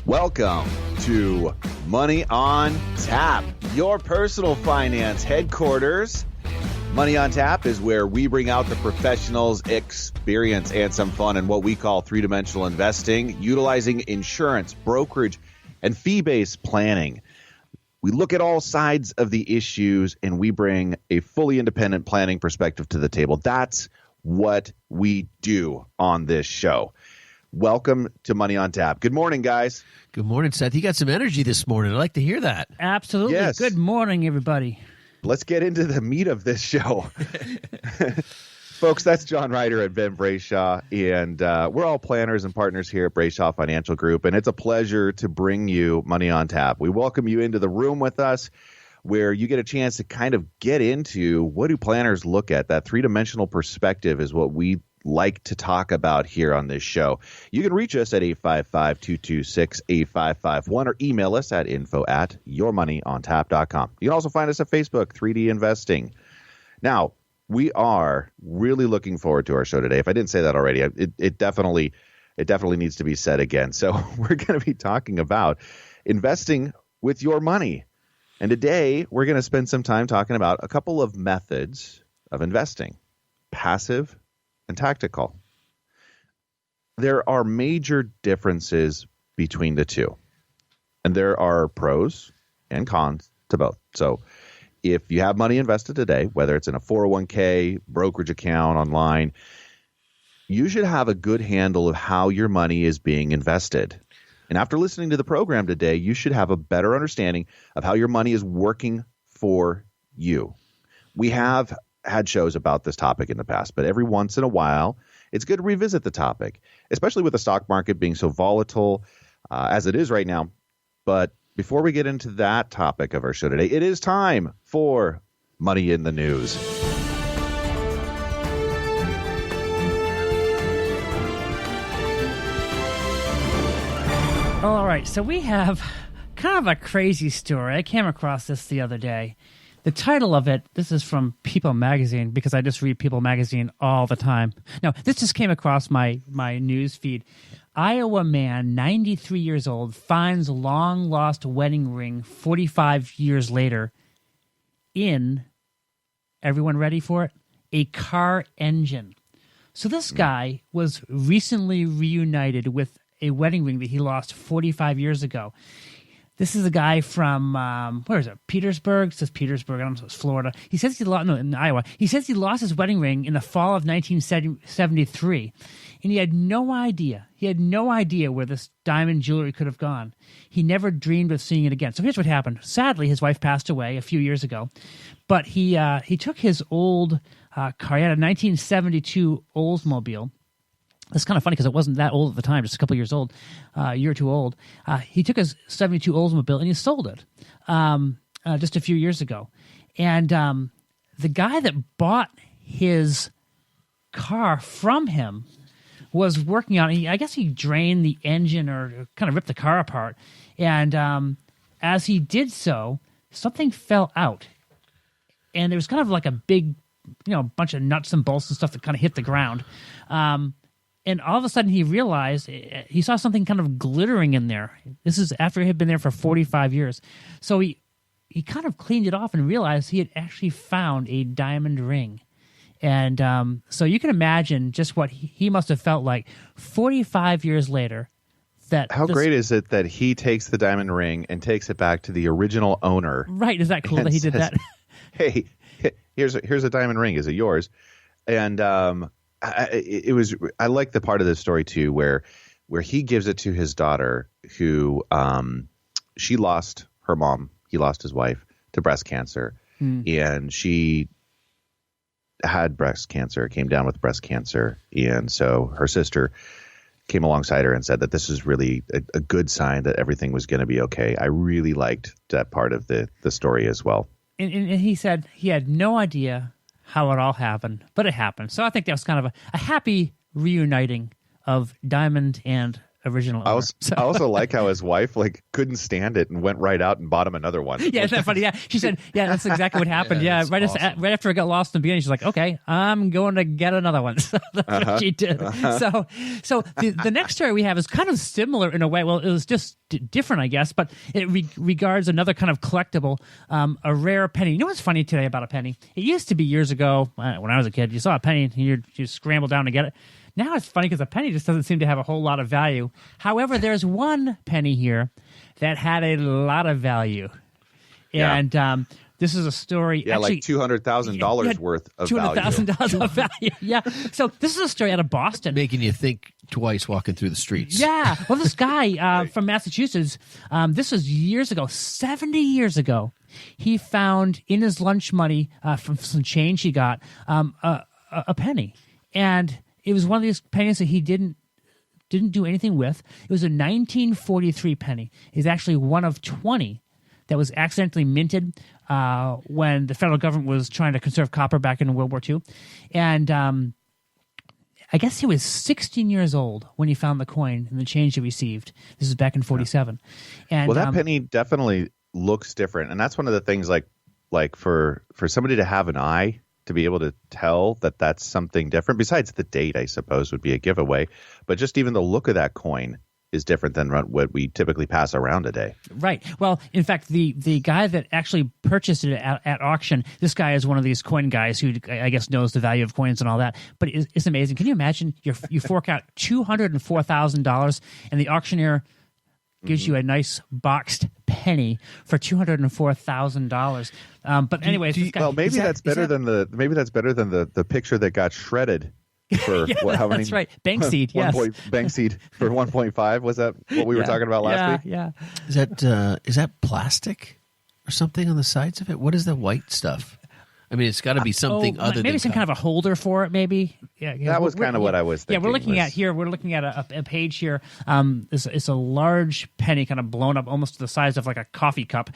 Welcome to Money on Tap, your personal finance headquarters. Money on Tap is where we bring out the professionals' experience and some fun in what we call three-dimensional investing, utilizing insurance, brokerage, and fee-based planning. We look at all sides of the issues, and we bring a fully independent planning perspective to the table. That's what we do on this show. Welcome to Money on Tap. Good morning, guys. Good morning, Seth. You got some energy this morning. I'd like to hear that. Absolutely. Yes. Good morning, everybody. Let's get into the meat of this show. Folks, that's John Ryder and Ben Brayshaw, and we're all planners and partners here at Brayshaw Financial Group, and it's a pleasure to bring you Money on Tap. We welcome you into the room with us where you get a chance to kind of get into what do planners look at. That three-dimensional perspective is what we like to talk about here on this show. You can reach us at 855-226-8551 or email us at info@yourmoneyontap.com. You can also find us at Facebook, 3D Investing. Now, we are really looking forward to our show today. If I didn't say that already, it definitely needs to be said again. So we're going to be talking about investing with your money. And today we're going to spend some time talking about a couple of methods of investing, passive and tactical. There are major differences between the two, and there are pros and cons to both. So if you have money invested today, whether it's in a 401k, brokerage account, online, you should have a good handle of how your money is being invested. And after listening to the program today, you should have a better understanding of how your money is working for you. We have had shows about this topic in the past, but every once in a while, it's good to revisit the topic, especially with the stock market being so volatile as it is right now. But before we get into that topic of our show today, it is time for Money in the News. All right, so we have kind of a crazy story. I came across this the other day. The title of it, this is from People Magazine, because I just read People Magazine all the time. No, this just came across my news feed. Iowa man, 93 years old, finds long-lost wedding ring 45 years later in, everyone ready for it? A car engine. So this guy was recently reunited with a wedding ring that he lost 45 years ago. This is a guy from, where is it? Petersburg? It says Petersburg. I don't know if it's Florida. He says in Iowa. He says he lost his wedding ring in the fall of 1973, and he had no idea. He had no idea where this diamond jewelry could have gone. He never dreamed of seeing it again. So here's what happened. Sadly, his wife passed away a few years ago, but he took his old car. He had a 1972 Oldsmobile. It's kind of funny because it wasn't that old at the time, just a couple years old, a year or two old. He took his 72 Oldsmobile and he sold it just a few years ago. And the guy that bought his car from him was working on it. I guess he drained the engine or kind of ripped the car apart. And as he did so, something fell out. And there was kind of like a big, bunch of nuts and bolts and stuff that kind of hit the ground. And all of a sudden he realized he saw something kind of glittering in there. This is after he had been there for 45 years. So he kind of cleaned it off and realized he had actually found a diamond ring. And so you can imagine just what he must have felt like 45 years later. How great is it that he takes the diamond ring and takes it back to the original owner? Right. Is that cool that he did that? Hey, here's a diamond ring. Is it yours? And I like the part of this story too, where he gives it to his daughter, who she lost her mom. He lost his wife to breast cancer, and she had breast cancer, came down with breast cancer, and so her sister came alongside her and said that this is really a good sign that everything was going to be okay. I really liked that part of the story as well. And he said he had no idea how it all happened, but it happened. So I think that was kind of a happy reuniting of Diamond and original owner. I also like how his wife couldn't stand it and went right out and bought him another one. Yeah, isn't that funny? Yeah, she said, yeah, that's exactly what happened. Right after it got lost in the beginning, she's like, okay, I'm going to get another one. So that's what she did. So the next story we have is kind of similar in a way. Well, it was just different, I guess, but it regards another kind of collectible, a rare penny. You know what's funny today about a penny? It used to be years ago when I was a kid, you saw a penny and you scramble down to get it. Now it's funny because a penny just doesn't seem to have a whole lot of value. However, there's one penny here that had a lot of value. And this is a story. Yeah, actually, like $200,000 worth of value. $200,000 of value. Yeah. So this is a story out of Boston. Making you think twice walking through the streets. Yeah. Well, this guy from Massachusetts, this was years ago, 70 years ago, he found in his lunch money from some change he got a penny. And it was one of these pennies that he didn't do anything with. It was a 1943 penny. It's actually one of 20 that was accidentally minted when the federal government was trying to conserve copper back in World War II. And I guess he was 16 years old when he found the coin and the change he received. This is back in 47. And, well, that penny definitely looks different. And that's one of the things like for somebody to have an eye to be able to tell that that's something different, besides the date, I suppose, would be a giveaway. But just even the look of that coin is different than what we typically pass around today. Right. Well, in fact, the guy that actually purchased it at auction, this guy is one of these coin guys who I guess knows the value of coins and all that. But it's amazing. Can you imagine you fork out $204,000 and the auctioneer gives you a nice boxed penny for $204,000. But anyways, this guy, well, maybe that's better than the picture that got shredded. For how many? That's right. Bank seed. Yes. Bank seed for 1.5. Was that what we were talking about last week? Yeah. Is that plastic or something on the sides of it? What is the white stuff? I mean, it's got to be something other than maybe some kind of a holder for it. Maybe. Yeah. That was kind of what I was thinking. Yeah, we're looking at a page here. It's a large penny, kind of blown up, almost to the size of like a coffee cup.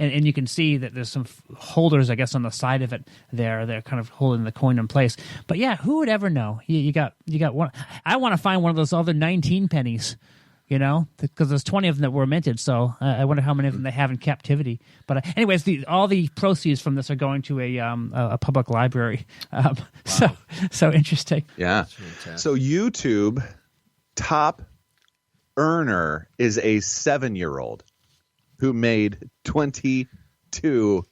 And you can see that there's some holders, I guess, on the side of it there. They're kind of holding the coin in place. But yeah, who would ever know? You got one. I want to find one of those other 19 pennies, because there's 20 of them that were minted. So I wonder how many of them they have in captivity. But anyways, all the proceeds from this are going to a public library. Wow. So interesting. Yeah. So YouTube top earner is a 7-year-old. Who made $22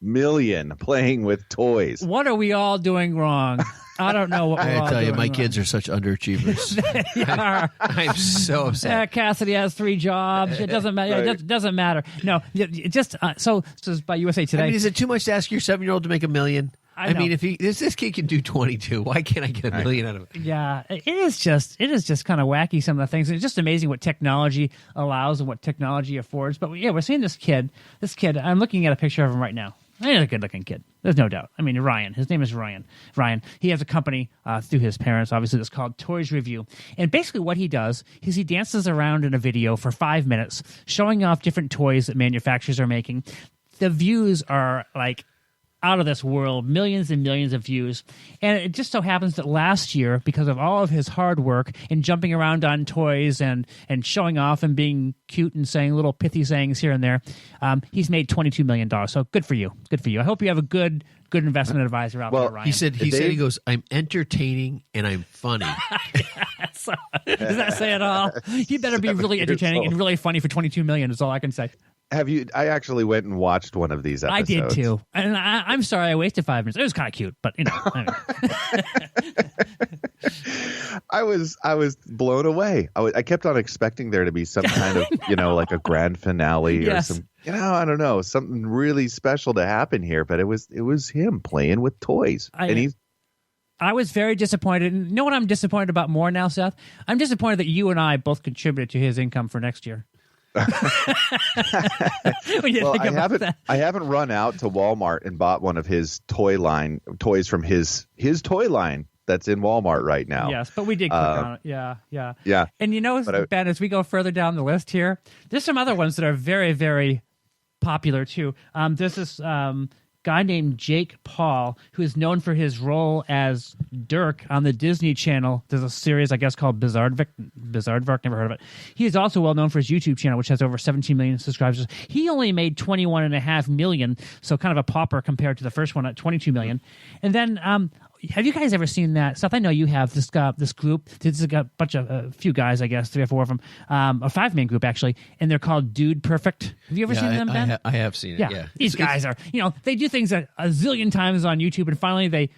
million playing with toys. What are we all doing wrong? I don't know what we're all doing. I tell you, my kids are such underachievers. They are. I'm so upset. Cassidy has 3 jobs. It doesn't matter. Right. It doesn't matter. No, just so by USA Today. I mean, is it too much to ask your 7-year-old to make $1 million? I mean, if this kid can do 22, why can't I get $1 million out of it? Yeah, it is just kind of wacky, some of the things. It's just amazing what technology allows and what technology affords. But yeah, we're seeing this kid. I'm looking at a picture of him right now. He's a good-looking kid. There's no doubt. I mean, Ryan. His name is Ryan. He has a company through his parents, obviously, that's called Toys Review. And basically what he does is he dances around in a video for 5 minutes, showing off different toys that manufacturers are making. The views are like out of this world, millions and millions of views. And it just so happens that last year, because of all of his hard work and jumping around on toys and showing off and being cute and saying little pithy sayings here and there, he's made $22 million. So good for you. Good for you. I hope you have a good investment advisor out there, Ryan. He goes, I'm entertaining and I'm funny. So, does that say it all? You better be really entertaining and really funny for $22 million is all I can say. I actually went and watched one of these episodes. I did too. And I'm sorry I wasted 5 minutes. It was kind of cute, but I was blown away. I kept on expecting there to be some kind of, like a grand finale or some, I don't know, something really special to happen here. But it was him playing with toys. I was very disappointed. And you know what I'm disappointed about more now, Seth? I'm disappointed that you and I both contributed to his income for next year. Well, I haven't run out to Walmart and bought one of his toys from his toy line that's in Walmart right now. Yes, but we did click on it. Yeah. And Ben, as we go further down the list here, there's some other ones that are very, very popular too. There's this guy named Jake Paul, who is known for his role as Dirk on the Disney Channel. There's a series, I guess, called Bizarre never heard of it. He is also well known for his YouTube channel, which has over 17 million subscribers. He only made $21.5 million, so kind of a pauper compared to the first one at $22 million. And then have you guys ever seen that stuff? I know you have this group. This is a bunch of a few guys, I guess, 3 or 4 of them, a 5-man group actually, and they're called Dude Perfect. Have you ever seen them, Ben? I have seen it. Yeah, these guys are, they do things a zillion times on YouTube, and finally they.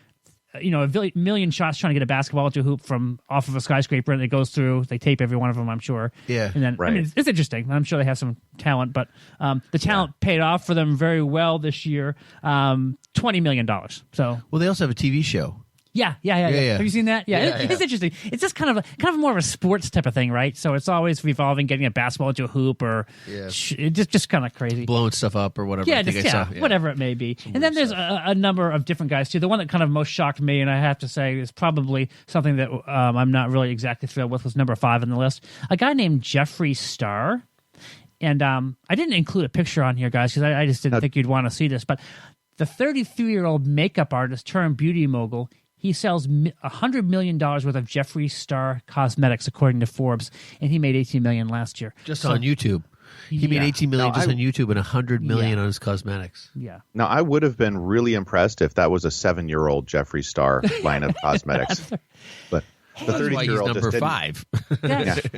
A million shots trying to get a basketball to a hoop from off of a skyscraper, and it goes through. They tape every one of them, I'm sure. Yeah, and then right. I mean, it's interesting. I'm sure they have some talent, but the talent paid off for them very well this year. $20 million. So, well, they also have a TV show. Yeah. Have you seen that? Yeah, it's interesting. It's just kind of more of a sports type of thing, right? So it's always revolving, getting a basketball into a hoop, or just kind of crazy, blowing stuff up or whatever. Whatever it may be. And then there's a number of different guys too. The one that kind of most shocked me, and I have to say is probably something that I'm not really exactly thrilled with, was number 5 on the list. A guy named Jeffree Star. And I didn't include a picture on here, guys, because I just didn't think you'd want to see this. But the 33-year-old makeup artist turned beauty mogul. He sells $100 million worth of Jeffree Star cosmetics, according to Forbes, and he made $18 million last year. Just on YouTube. He made $18 million on YouTube and $100 million on his cosmetics. Yeah. Now, I would have been really impressed if that was a 7-year-old Jeffree Star line of cosmetics. But the 30-year-old number 5.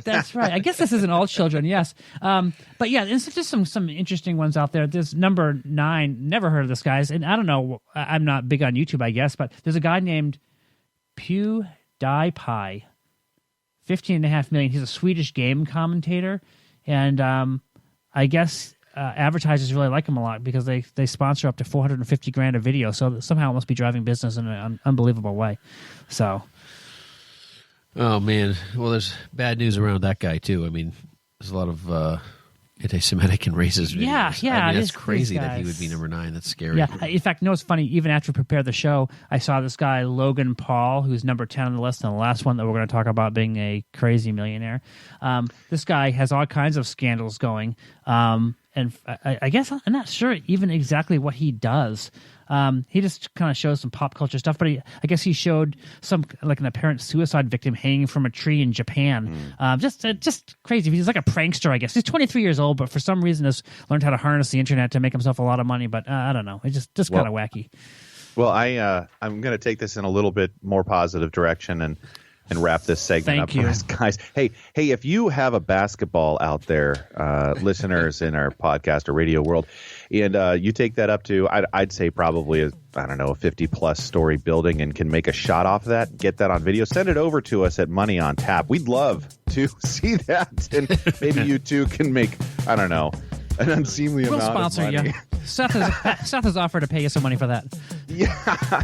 That's right. I guess this isn't all children, yes. But yeah, there's just some interesting ones out there. There's number 9, never heard of this guy. And I don't know, I'm not big on YouTube, I guess, but there's a guy named PewDiePie, $15.5 million. He's a Swedish game commentator. And I guess advertisers really like him a lot because they sponsor up to $450,000 a video. So somehow it must be driving business in an unbelievable way. So... Oh, man. Well, there's bad news around that guy, too. I mean, there's a lot of anti-Semitic and racist videos. Yeah. I mean, that's crazy that he would be number 9. That's scary. Yeah. In fact, it's funny. Even after we prepared the show, I saw this guy, Logan Paul, who's number 10 on the list, and the last one that we're going to talk about being a crazy millionaire. This guy has all kinds of scandals going. And I guess I'm not sure even exactly what he does. He just kind of shows some pop culture stuff, but I guess he showed some like an apparent suicide victim hanging from a tree in Japan. Just crazy. He's like a prankster, I guess. He's 23 years old, but for some reason has learned how to harness the internet to make himself a lot of money. But I don't know. It's just kind of wacky. Well, I'm going to take this in a little bit more positive direction and wrap this segment up for us, guys. Hey, if you have a basketball out there, listeners in our podcast or radio world, and you take that up to, I'd say probably, a 50-plus story building and can make a shot off of that, get that on video, send it over to us at Money on Tap. We'd love to see that, and maybe you too can make, an unseemly amount of money. We'll sponsor you. Seth has offered to pay you some money for that. Yeah.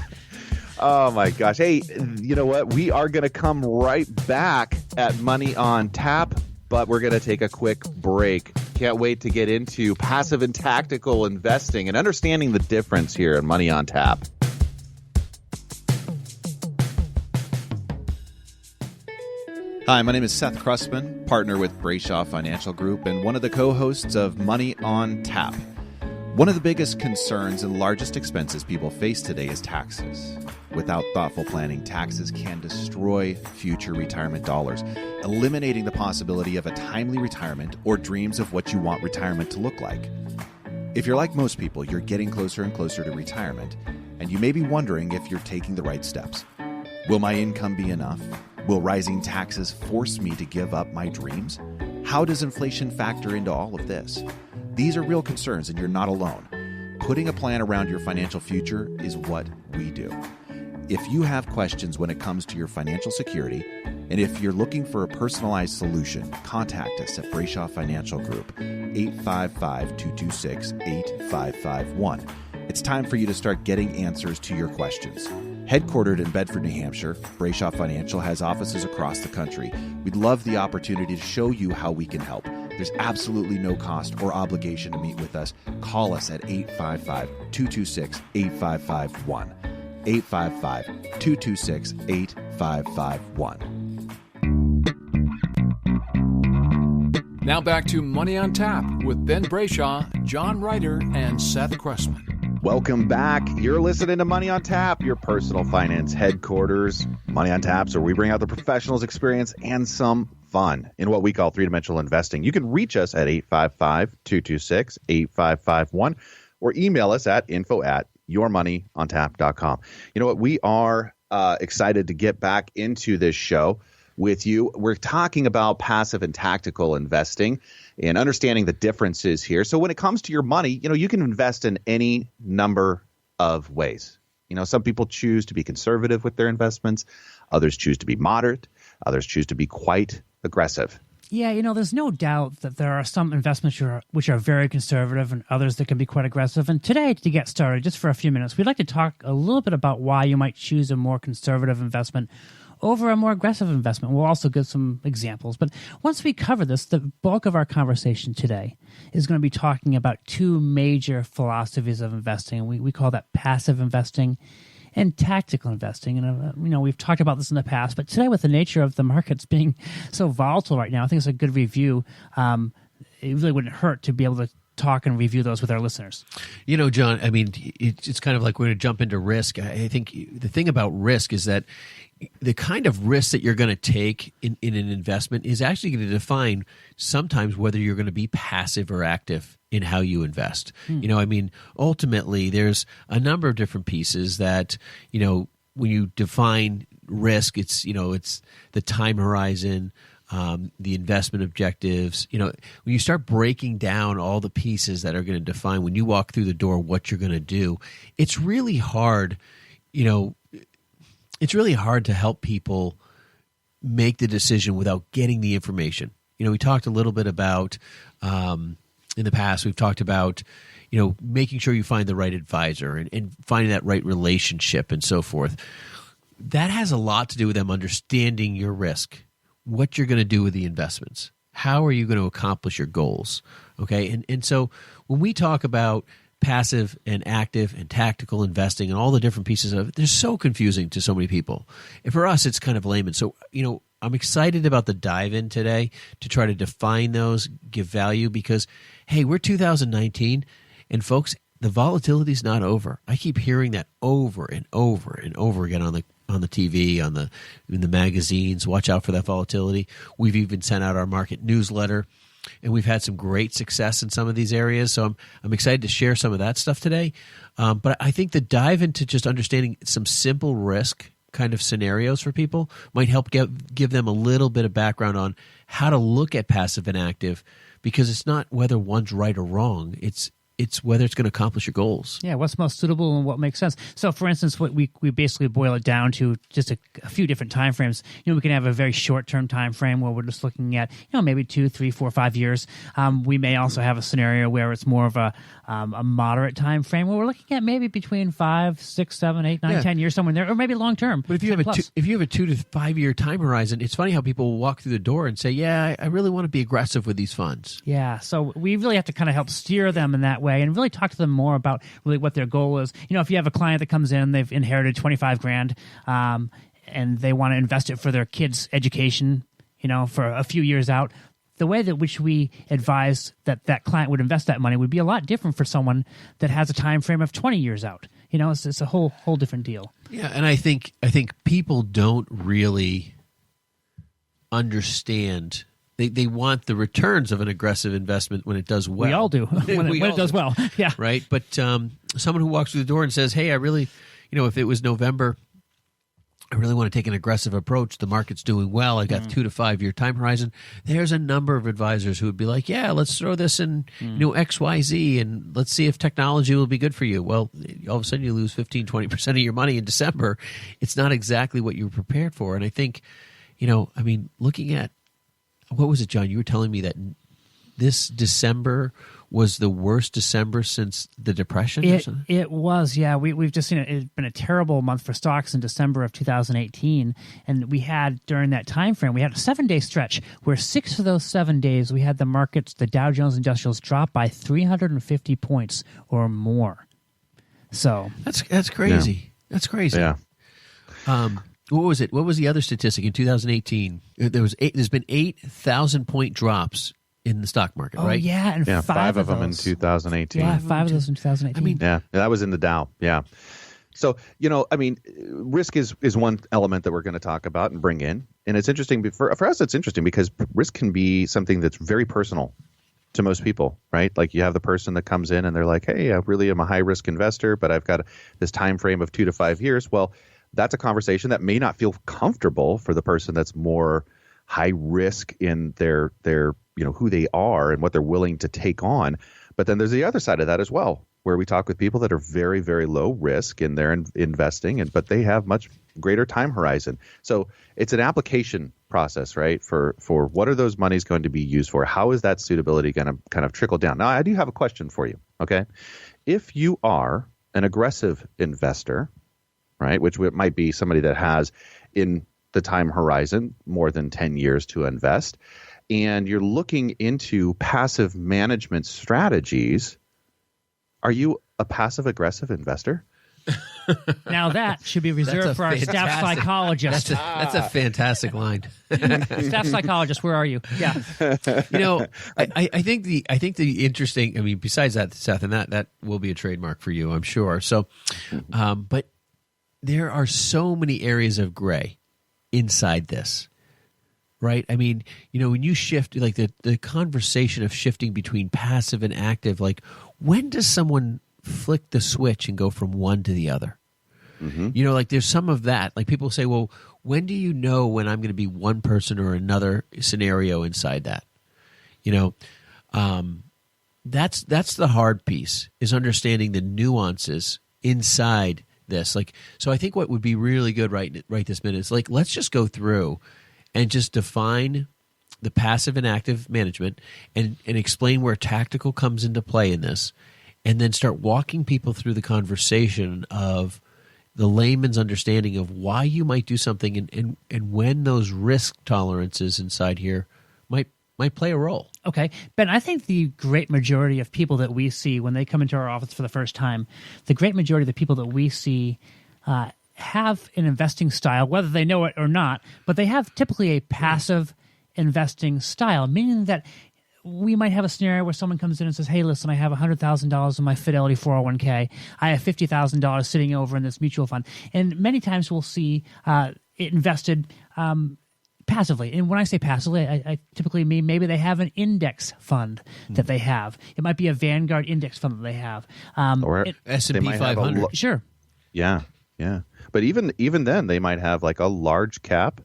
Oh, my gosh. Hey, you know what? We are going to come right back at Money on Tap, but we're going to take a quick break. Can't wait to get into passive and tactical investing and understanding the difference here in Money on Tap. Hi, my name is Seth Krusman, partner with Brayshaw Financial Group and one of the co-hosts of Money on Tap. One of the biggest concerns and largest expenses people face today is taxes. Without thoughtful planning, taxes can destroy future retirement dollars, eliminating the possibility of a timely retirement or dreams of what you want retirement to look like. If you're like most people, you're getting closer and closer to retirement, and you may be wondering if you're taking the right steps. Will my income be enough? Will rising taxes force me to give up my dreams? How does inflation factor into all of this? These are real concerns, and you're not alone. Putting a plan around your financial future is what we do. If you have questions when it comes to your financial security, and if you're looking for a personalized solution, contact us at Brayshaw Financial Group, 855-226-8551. It's time for you to start getting answers to your questions. Headquartered in Bedford, New Hampshire, Brayshaw Financial has offices across the country. We'd love the opportunity to show you how we can help. There's absolutely no cost or obligation to meet with us. Call us at 855-226-8551. 855-226-8551. Now back to Money on Tap with Ben Brayshaw, John Ryder, and Seth Kressman. Welcome back. You're listening to Money on Tap, your personal finance headquarters. Money on Tap's where we bring out the professionals' experience and some fun in what we call three-dimensional investing. You can reach us at 855-226-8551 or email us at info@yourmoneyontap.com. You know what? We are excited to get back into this show with you. We're talking about passive and tactical investing and understanding the differences here. So when it comes to your money, you can invest in any number of ways. Some people choose to be conservative with their investments. Others choose to be moderate. Others choose to be quite aggressive. Yeah, there's no doubt that there are some investments which are very conservative and others that can be quite aggressive. And today, to get started, just for a few minutes, we'd like to talk a little bit about why you might choose a more conservative investment over a more aggressive investment. We'll also give some examples. But once we cover this, the bulk of our conversation today is going to be talking about two major philosophies of investing. And we call that passive investing and tactical investing. And, we've talked about this in the past, but today with the nature of the markets being so volatile right now, I think it's a good review. It really wouldn't hurt to be able to talk and review those with our listeners. John, it's kind of like we're going to jump into risk. I think the thing about risk is that the kind of risk that you're going to take in an investment is actually going to define sometimes whether you're going to be passive or active in how you invest. Ultimately, there's a number of different pieces that, when you define risk, it's the time horizon, the investment objectives. When you start breaking down all the pieces that are going to define when you walk through the door what you're going to do, it's really hard, it's really hard to help people make the decision without getting the information. We talked a little bit about in the past, we've talked about, making sure you find the right advisor and finding that right relationship and so forth. That has a lot to do with them understanding your risk, what you're going to do with the investments. How are you going to accomplish your goals? Okay. And so when we talk about passive and active and tactical investing and all the different pieces of it, they're so confusing to so many people. And for us, it's kind of layman. So, I'm excited about the dive in today to try to define those, give value, because, hey, we're 2019, and folks, the volatility is not over. I keep hearing that over and over and over again on the TV, in the magazines. Watch out for that volatility. We've even sent out our market newsletter, and we've had some great success in some of these areas. So I'm excited to share some of that stuff today. But I think the dive into just understanding some simple risk kind of scenarios for people might help give them a little bit of background on how to look at passive and active, because it's not whether one's right or wrong. It's whether it's going to accomplish your goals. Yeah, what's most suitable and what makes sense. So, for instance, what we basically boil it down to just a few different time frames. We can have a very short-term time frame where we're just looking at, maybe 2, 3, 4, 5 years. We may also have a scenario where it's more of a moderate time frame where we're looking at maybe between 5, 6, 7, 8, 9, 10 years, somewhere in there, or maybe long-term. But if you have a 2 to 5 year time horizon, it's funny how people will walk through the door and say, yeah, I really want to be aggressive with these funds. Yeah, so we really have to kind of help steer them in that way and really talk to them more about really what their goal is. If you have a client that comes in, they've inherited $25,000, and they want to invest it for their kids' education, for a few years out. The way that which we advise that client would invest that money would be a lot different for someone that has a time frame of 20 years out. It's a whole different deal. Yeah, and I think people don't really understand. They want the returns of an aggressive investment when it does well. We all do when it does well. Yeah, right. But someone who walks through the door and says, "Hey, I really, if it was November, I really want to take an aggressive approach. The market's doing well. I got 2 to 5 year time horizon." There's a number of advisors who would be like, "Yeah, let's throw this in, XYZ, and let's see if technology will be good for you." Well, all of a sudden you lose 15-20% of your money in December. It's not exactly what you were prepared for. And I think, looking at, what was it, John? You were telling me that this December was the worst December since the Depression or something? It was, yeah. We've just seen it. It's been a terrible month for stocks in December of 2018. And we had, during that time frame, we had a 7-day stretch where 6 of those 7 days we had the markets, the Dow Jones Industrials, drop by 350 points or more. So that's crazy. Yeah. That's crazy. Yeah. What was it? What was the other statistic in 2018? There's been 8,000 point drops in the stock market, right? Yeah, and 5 of them in 2018. Yeah, 5 of those in 2018. Yeah, that was in the Dow. Yeah. So, risk is one element that we're going to talk about and bring in. And it's interesting. For us, it's interesting because risk can be something that's very personal to most people, right? Like you have the person that comes in and they're like, hey, I really am a high risk investor, but I've got this time frame of 2 to 5 years. Well, that's a conversation that may not feel comfortable for the person that's more high risk in their who they are and what they're willing to take on. But then there's the other side of that as well, where we talk with people that are very, very low risk in their investing, but they have much greater time horizon. So it's an application process, right? For what are those monies going to be used for? How is that suitability going to kind of trickle down? Now, I do have a question for you. Okay, if you are an aggressive investor, right, which might be somebody that has in the time horizon more than 10 years to invest, and you're looking into passive management strategies, are you a passive aggressive investor? Now that should be reserved for our staff psychologist. That's a fantastic line. Staff psychologist, where are you? Yeah. I think the interesting, I mean, besides that, Seth, and that will be a trademark for you, I'm sure. So, but there are so many areas of gray inside this, right? I mean, when you shift, like the conversation of shifting between passive and active, like when does someone flick the switch and go from one to the other? Mm-hmm. Like there's some of that. Like people say, well, when do you know when I'm going to be one person or another scenario inside that? That's the hard piece, is understanding the nuances inside this. Like, so I think what would be really good right this minute is like, let's just go through and just define the passive and active management and explain where tactical comes into play in this. And then start walking people through the conversation of the layman's understanding of why you might do something and when those risk tolerances inside here might play a role. Okay. Ben, I think the great majority of people that we see when they come into our office for the first time, the great majority of the people that we see have an investing style, whether they know it or not, but they have typically a passive investing style, meaning that we might have a scenario where someone comes in and says, hey, listen, I have $100,000 in my Fidelity 401k. I have $50,000 sitting over in this mutual fund. And many times we'll see it invested passively. And when I say passively, I typically mean maybe they have an index fund that they have. It might be a Vanguard index fund that they have. Or S&P 500. Sure. Yeah. But even then, they might have like a large cap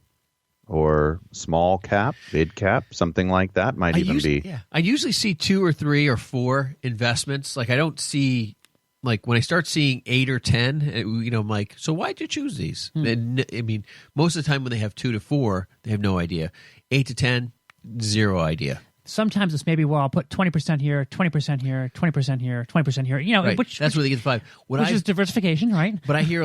or small cap, mid cap, something like that might be. Yeah. I usually see 2 or 3 or 4 investments. Like I don't see, like when I start seeing 8 or 10, I'm like, so why'd you choose these? And, I mean, most of the time when they have 2 to 4, they have no idea. 8 to 10, zero idea. Sometimes it's maybe, well, I'll put 20% here, 20% here, 20% here, 20% here. Right. That's where they get the 5. Which is diversification, right? But I hear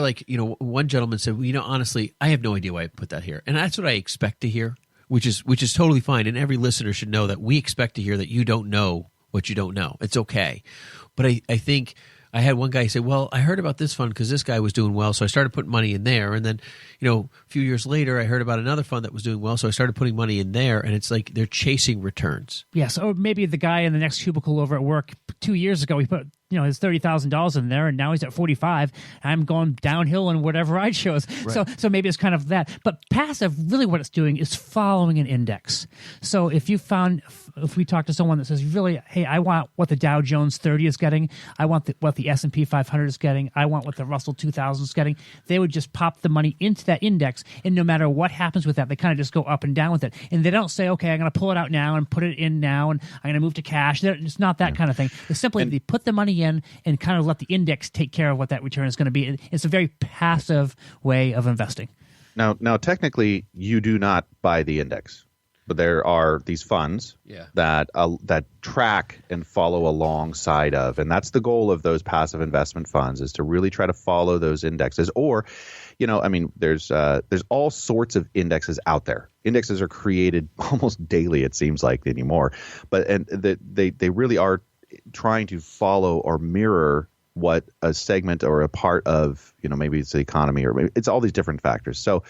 one gentleman said, well, honestly, I have no idea why I put that here. And that's what I expect to hear, which is totally fine. And every listener should know that we expect to hear that you don't know what you don't know. It's okay. But I think I had one guy say, well, I heard about this fund because this guy was doing well, so I started putting money in there. And then, a few years later, I heard about another fund that was doing well, so I started putting money in there. And it's like they're chasing returns. Yes, or maybe the guy in the next cubicle over at work 2 years ago, he put his $30,000 in there, and now he's at 45. I'm going downhill in whatever I chose. Right. So maybe it's kind of that. But passive, really, what it's doing is following an index. So if we talk to someone that says, really, hey, I want what the Dow Jones 30 is getting, I want what the S&P 500 is getting, I want what the Russell 2000 is getting, they would just pop the money into that index, and no matter what happens with that, they kind of just go up and down with it. And they don't say, okay, I'm going to pull it out now and put it in now, and I'm going to move to cash. It's not that kind of thing. It's simply they put the money in and kind of let the index take care of what that return is going to be. It's a very passive way of investing. Now, technically, you do not buy the index, but there are these funds that track and follow alongside of, and that's the goal of those passive investment funds, is to really try to follow those indexes. Or, there's all sorts of indexes out there. Indexes are created almost daily, it seems like anymore, but they really are trying to follow or mirror what a segment or a part of, maybe it's the economy, or maybe it's all these different factors. So,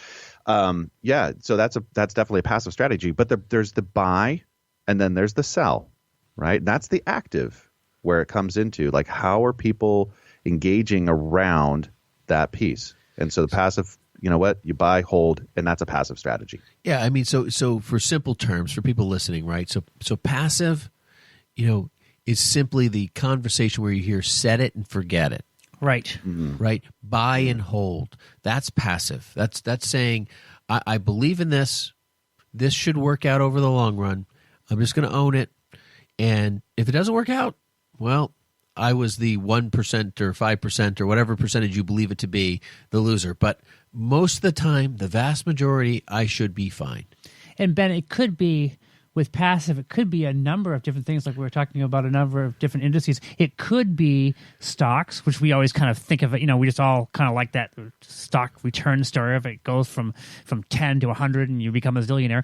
so that's definitely a passive strategy. But there's the buy, and then there's the sell, right? That's the active, where it comes into, like, how are people engaging around that piece? And so the passive, you buy, hold, and that's a passive strategy. Yeah, I mean, so for simple terms, for people listening, right? So passive, is simply the conversation where you hear set it and forget it. Right. right? Buy and hold. That's passive. That's saying, I believe in this. This should work out over the long run. I'm just going to own it. And if it doesn't work out, well, I was the 1% or 5% or whatever percentage you believe it to be, the loser. But most of the time, the vast majority, I should be fine. And Ben, it could be with passive, it could be a number of different things, like we were talking about a number of different indices. It could be stocks, which we always kind of think of it, we just all kind of like that stock return story of it goes from 10 to 100 and you become a zillionaire.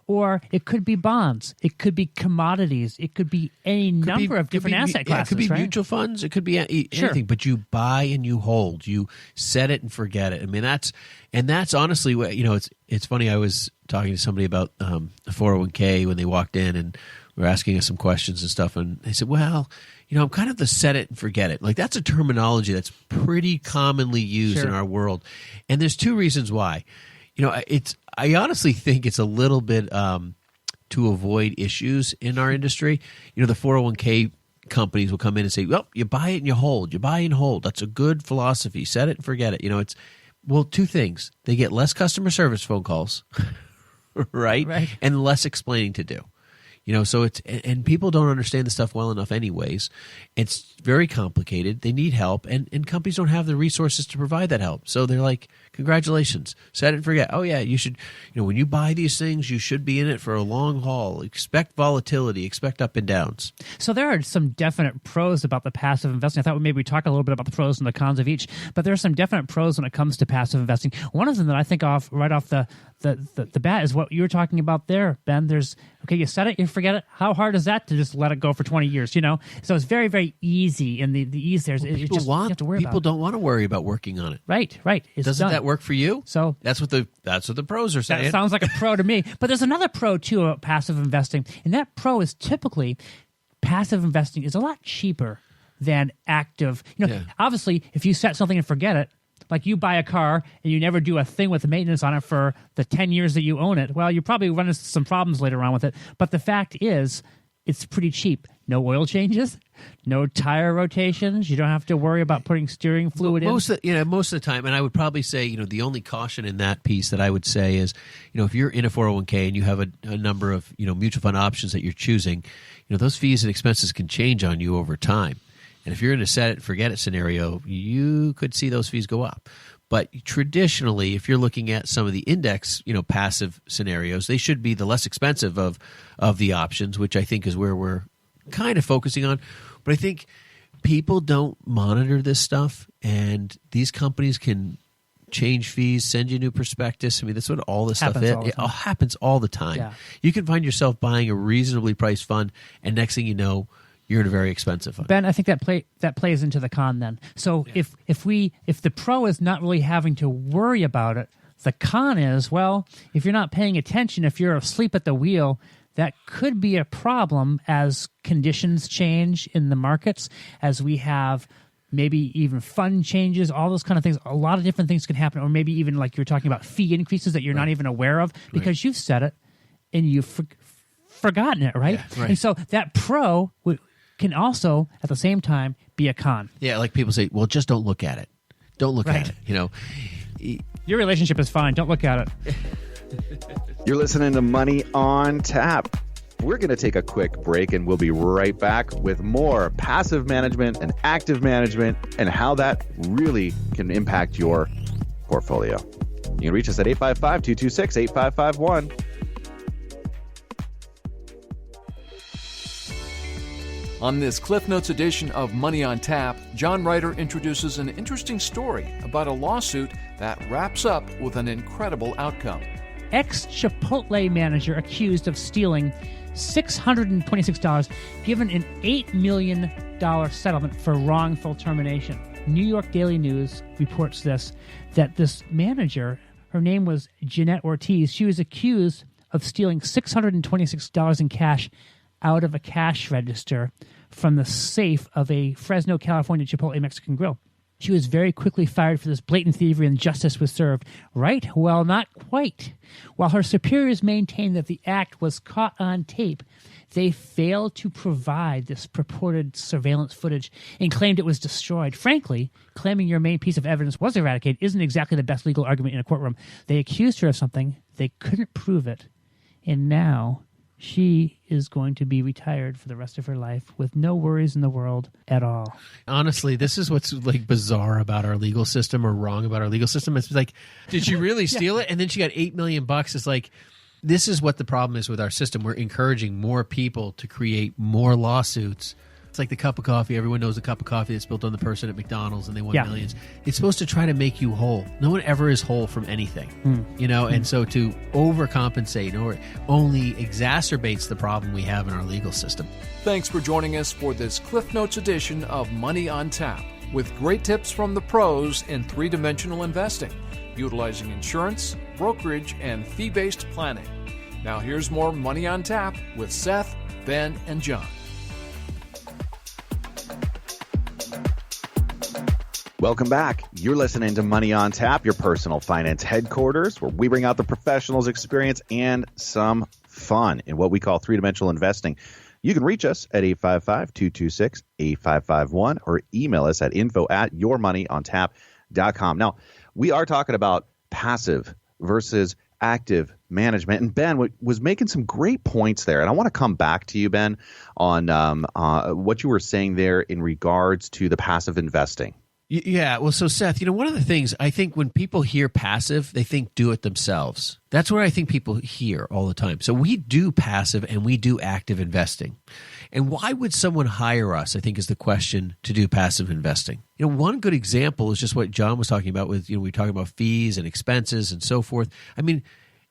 Or it could be bonds. It could be commodities. It could be any number of different asset classes. It could be right? mutual funds. It could be anything, Sure. but you buy and you hold. You set it and forget it. I mean, that's honestly what, it's funny. I was talking to somebody about the 401k when they walked in and were asking us some questions and stuff. And they said, well, I'm kind of the set it and forget it. Like, that's a terminology that's pretty commonly used Sure. in our world. And there's two reasons why. I honestly think it's a little bit to avoid issues in our industry. The 401k companies will come in and say, well, you buy it and you hold. You buy and hold. That's a good philosophy. Set it and forget it. Well, two things. They get less customer service phone calls, right? And less explaining to do. So and people don't understand the stuff well enough anyways. It's very complicated. They need help, and companies don't have the resources to provide that help. So they're like, congratulations, set it and forget. Oh yeah, you should, when you buy these things, you should be in it for a long haul. Expect volatility, expect up and downs. So there are some definite pros about the passive investing. I thought maybe we'd talk a little bit about the pros and the cons of each, but there are some definite pros when it comes to passive investing. One of them that I think right off the bat is what you were talking about there, Ben. You set it, you forget it. How hard is that to just let it go for 20 years, So it's very, very easy, and the ease there is you have to worry about it. People don't want to worry about working on it. Right. It's Doesn't done. that work for you? So that's what the pros are saying. That sounds like a pro to me. But there's another pro, too, about passive investing, and that pro is typically passive investing is a lot cheaper than active. Obviously, if you set something and forget it, like you buy a car and you never do a thing with the maintenance on it for the 10 years that you own it, well, you probably run into some problems later on with it. But the fact is, it's pretty cheap. No oil changes, no tire rotations. You don't have to worry about putting steering fluid in. Most of the time, and I would probably say, the only caution in that piece that I would say is, if you're in a 401k and you have a number of, mutual fund options that you're choosing, those fees and expenses can change on you over time. And if you're in a set it and forget it scenario, you could see those fees go up. But traditionally, if you're looking at some of the index, passive scenarios, they should be the less expensive of the options, which I think is where we're kind of focusing on. But I think people don't monitor this stuff, and these companies can change fees, send you a new prospectus. I mean, that's what all this stuff is. It all happens all the time. Yeah. You can find yourself buying a reasonably priced fund, and next thing you know, you're in a very expensive fund. Ben, I think that plays into the con then. So if the pro is not really having to worry about it, the con is, well, if you're not paying attention, if you're asleep at the wheel, that could be a problem as conditions change in the markets, as we have maybe even fund changes, all those kind of things. A lot of different things can happen, or maybe even like you're talking about fee increases that you're not even aware of because you've said it and you've forgotten it, right? Yeah, right. And so that pro can also, at the same time, be a con. Yeah, like people say, well, just don't look at it. Don't look at it. Your relationship is fine. Don't look at it. You're listening to Money on Tap. We're going to take a quick break, and we'll be right back with more passive management and active management and how that really can impact your portfolio. You can reach us at 855-226-8551. On this Cliff Notes edition of Money on Tap, John Ryder introduces an interesting story about a lawsuit that wraps up with an incredible outcome. Ex-Chipotle manager accused of stealing $626, given an $8 million settlement for wrongful termination. New York Daily News reports that this manager, her name was Jeanette Ortiz, she was accused of stealing $626 in cash out of a cash register from the safe of a Fresno, California Chipotle Mexican grill. She was very quickly fired for this blatant thievery and justice was served. Right? Well, not quite. While her superiors maintained that the act was caught on tape, they failed to provide this purported surveillance footage and claimed it was destroyed. Frankly, claiming your main piece of evidence was eradicated isn't exactly the best legal argument in a courtroom. They accused her of something. They couldn't prove it. And now she is going to be retired for the rest of her life with no worries in the world at all. Honestly, this is what's like bizarre about our legal system or wrong about our legal system. It's like, did she really steal it? And then she got $8 million. It's like, this is what the problem is with our system. We're encouraging more people to create more lawsuits. It's like the cup of coffee. Everyone knows the cup of coffee that's spilled on the person at McDonald's and they won millions. It's supposed to try to make you whole. No one ever is whole from anything, and so to overcompensate or only exacerbates the problem we have in our legal system. Thanks for joining us for this Cliff Notes edition of Money on Tap, with great tips from the pros in three-dimensional investing, utilizing insurance, brokerage, and fee-based planning. Now here's more Money on Tap with Seth, Ben, and John. Welcome back. You're listening to Money on Tap, your personal finance headquarters, where we bring out the professionals' experience and some fun in what we call three-dimensional investing. You can reach us at 855-226-8551 or email us at info@yourmoneyontap.com. Now, we are talking about passive versus active management. And Ben was making some great points there. And I want to come back to you, Ben, on what you were saying there in regards to the passive investing. Yeah. Well, so Seth, one of the things I think when people hear passive, they think do it themselves. That's what I think people hear all the time. So we do passive and we do active investing. And why would someone hire us, I think, is the question to do passive investing. One good example is just what John was talking about with, we talking about fees and expenses and so forth. I mean,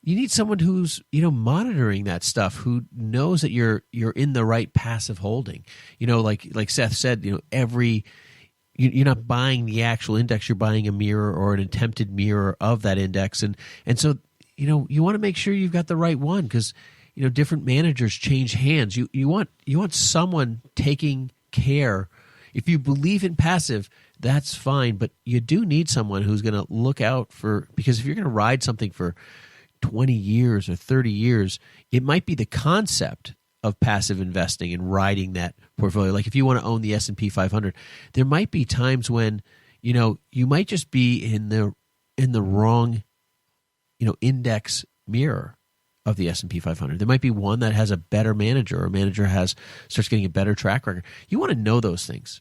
you need someone who's, monitoring that stuff, who knows that you're in the right passive holding. Like Seth said, you're not buying the actual index, you're buying a mirror or an attempted mirror of that index. And so, you want to make sure you've got the right one because, different managers change hands. You want someone taking care. If you believe in passive, that's fine, but you do need someone who's going to look out for, because if you're going to ride something for 20 years or 30 years, it might be the concept of passive investing and riding that portfolio. Like if you want to own the S&P 500, there might be times when, you might just be in the wrong, index mirror of the S&P 500. There might be one that has a better manager, or a manager starts getting a better track record. You want to know those things.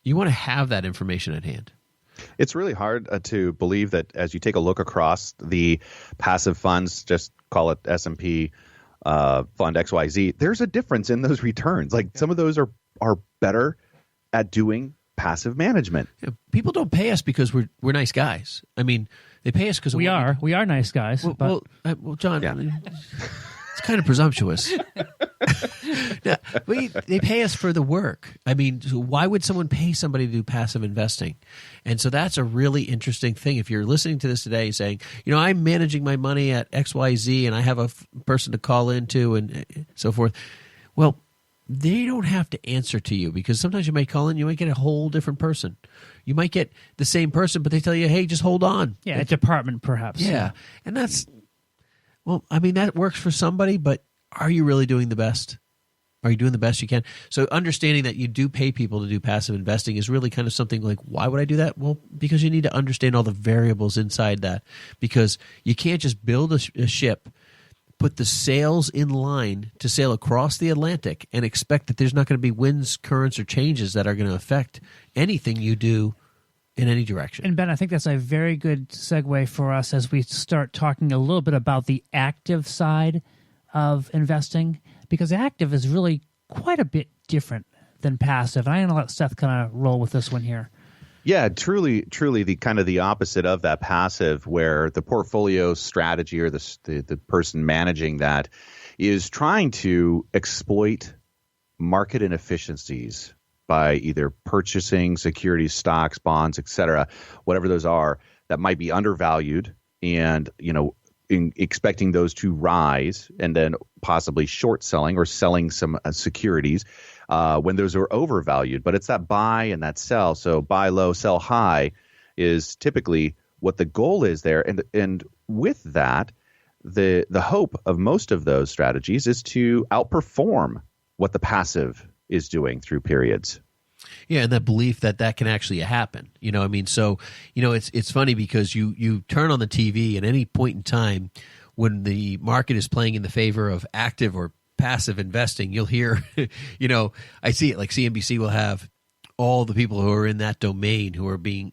You want to have that information at hand. It's really hard to believe that as you take a look across the passive funds, just call it S&P fund XYZ, there's a difference in those returns. Like some of those are better at doing passive management. Yeah, people don't pay us because we're nice guys. I mean, they pay us because we are nice guys. Well, John, it's kind of presumptuous. No, they pay us for the work. I mean, why would someone pay somebody to do passive investing? And so that's a really interesting thing. If you're listening to this today saying, I'm managing my money at XYZ and I have a person to call into and so forth. Well, they don't have to answer to you because sometimes you might call in, you might get a whole different person. You might get the same person, but they tell you, hey, just hold on. Yeah, a department perhaps. Yeah. And that's, that works for somebody, but are you really doing the best? Are you doing the best you can? So understanding that you do pay people to do passive investing is really kind of something like, why would I do that? Well, because you need to understand all the variables inside that, because you can't just build a ship, put the sails in line to sail across the Atlantic and expect that there's not going to be winds, currents, or changes that are going to affect anything you do in any direction. And Ben, I think that's a very good segue for us as we start talking a little bit about the active side of investing, because active is really quite a bit different than passive. And I'm going to let Seth kind of roll with this one here. Yeah, truly the kind of the opposite of that passive, where the portfolio strategy or the person managing that is trying to exploit market inefficiencies by either purchasing securities, stocks, bonds, etc., whatever those are, that might be undervalued and, expecting those to rise and then possibly short selling or selling some securities when those are overvalued. But it's that buy and that sell. So buy low, sell high is typically what the goal is there. And with that, the hope of most of those strategies is to outperform what the passive is doing through periods. Yeah, and that belief that can actually happen. So, it's funny because you turn on the TV at any point in time when the market is playing in the favor of active or passive investing, you'll hear, I see it like CNBC will have all the people who are in that domain who are being,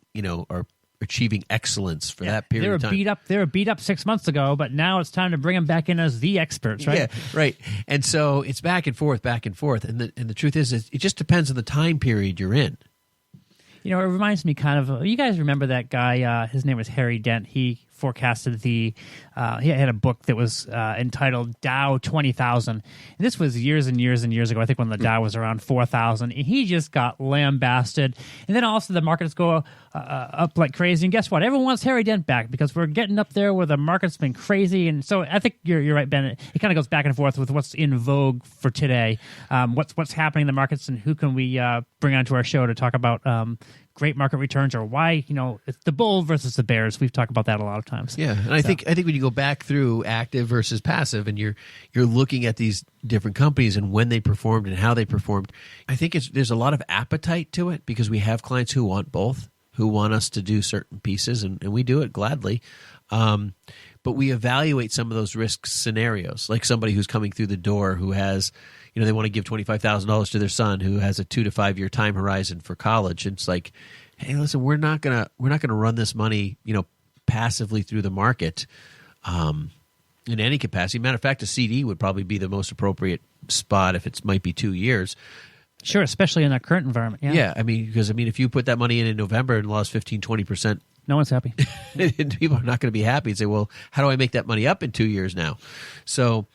are achieving excellence for that period of time. They were beat up 6 months ago, but now it's time to bring them back in as the experts, right? Yeah, right. And so it's back and forth. And the truth is it just depends on the time period you're in. It reminds me kind of, you guys remember that guy, his name was Harry Dent. He forecasted he had a book that was entitled Dow 20,000. And this was years and years and years ago, I think when the Dow was around 4,000. And he just got lambasted. And then also the markets go up like crazy. And guess what? Everyone wants Harry Dent back because we're getting up there where the market's been crazy. And so I think you're right, Ben. It kind of goes back and forth with what's in vogue for today, what's happening in the markets, and who can we bring onto our show to talk about great market returns, or why, it's the bull versus the bears. We've talked about that a lot of times. Yeah, and I think when you go back through active versus passive, and you're looking at these different companies and when they performed and how they performed, I think there's a lot of appetite to it because we have clients who want both, who want us to do certain pieces, and we do it gladly. But we evaluate some of those risk scenarios, like somebody who's coming through the door who has, they want to give $25,000 to their son who has a 2 to 5 year time horizon for college. And it's like, hey, listen, we're not gonna run this money, passively through the market, in any capacity. Matter of fact, a CD would probably be the most appropriate spot if it might be 2 years. Sure, especially in our current environment. Yeah, because if you put that money in November and lost 15-20%, no one's happy. People are not going to be happy and say, well, how do I make that money up in 2 years now? So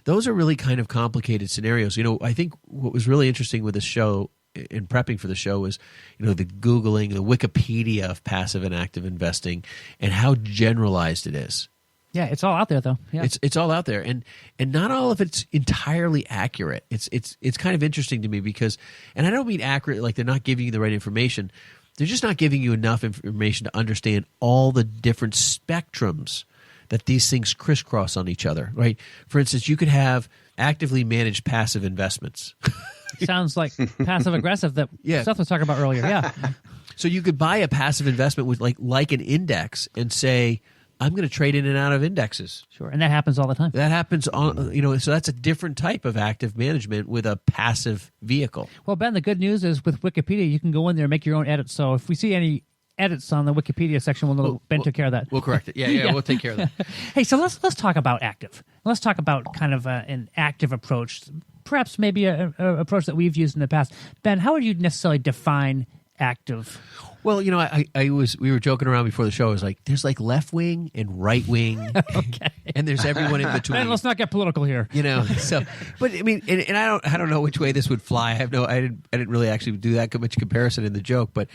those are really kind of complicated scenarios. I think what was really interesting with this show in prepping for the show was, the Googling, the Wikipedia of passive and active investing and how generalized it is. Yeah, it's all out there, though. Yeah. It's all out there, and not all of it's entirely accurate. It's kind of interesting to me because, and I don't mean accurate like they're not giving you the right information. They're just not giving you enough information to understand all the different spectrums that these things crisscross on each other, right? For instance, you could have actively managed passive investments. Sounds like passive aggressive that Seth was talking about earlier. Yeah. So you could buy a passive investment with like an index and say, I'm going to trade in and out of indexes. Sure, and that happens all the time. That happens so that's a different type of active management with a passive vehicle. Well, Ben, the good news is with Wikipedia, you can go in there and make your own edits. So if we see any edits on the Wikipedia section, Ben took care of that. We'll correct it. Yeah, we'll take care of that. Hey, so let's talk about active. Let's talk about kind of an active approach, perhaps maybe an approach that we've used in the past. Ben, how would you necessarily define active? Well, we were joking around before the show. I was like, there's like left wing and right wing, okay, and there's everyone in between. And let's not get political here. So, but I mean, and I don't know which way this would fly. I didn't really actually do that much comparison in the joke, but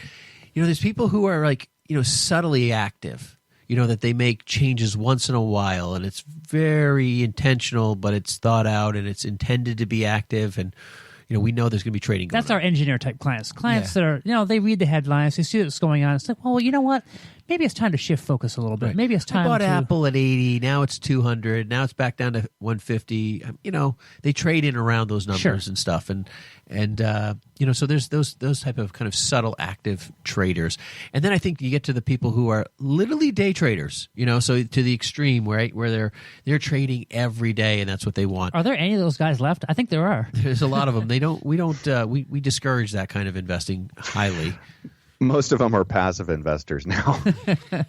there's people who are like, subtly active. That they make changes once in a while, and it's very intentional, but it's thought out and it's intended to be active, and we know there's going to be trading going on. That's our engineer type clients. Clients that are, they read the headlines, they see what's going on. It's like, well, you know what? Maybe it's time to shift focus a little bit. Right. Maybe it's time I bought to... Apple at 80, now it's 200, now it's back down to 150. They trade in around those numbers and stuff. And so there's those type of kind of subtle active traders. And then I think you get to the people who are literally day traders, so to the extreme, right, where they're trading every day and that's what they want. Are there any of those guys left? I think there are. There's a lot of them. We discourge that kind of investing highly. Most of them are passive investors now.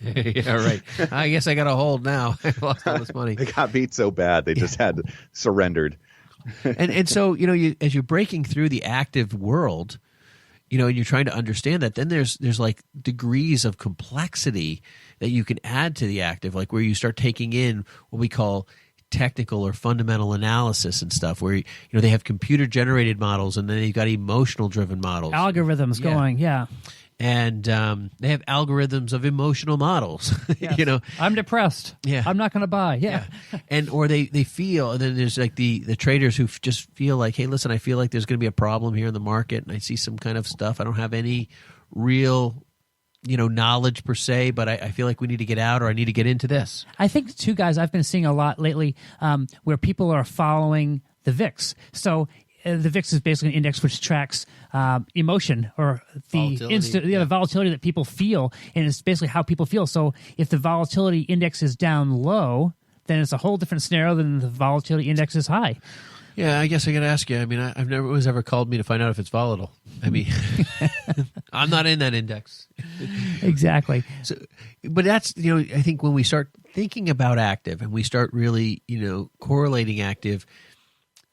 Yeah, right. I guess I got a hold now. I lost all this money. They got beat so bad they just had surrendered. And so as you're breaking through the active world, and you're trying to understand that, then there's like degrees of complexity that you can add to the active, like where you start taking in what we call technical or fundamental analysis and stuff, where they have computer generated models and then they've got emotional driven models, algorithms going. and they have algorithms of emotional models. Yes. You know, I'm depressed. Yeah. I'm not going to buy. Yeah. and or they feel, and then there's like the traders who just feel like, hey, listen, I feel like there's going to be a problem here in the market, and I see some kind of stuff. I don't have any real, knowledge per se, but I feel like we need to get out, or I need to get into this. I think too, guys, I've been seeing a lot lately where people are following the VIX. So the VIX is basically an index which tracks emotion, or the Volatility, the volatility that people feel, and it's basically how people feel. So if the volatility index is down low, then it's a whole different scenario than the volatility index is high. Yeah, I guess I got to ask you. I mean, I've never was ever called me to find out if it's volatile. I mean, I'm not in that index. Exactly. So, but that's, I think when we start thinking about active and we start really, correlating active,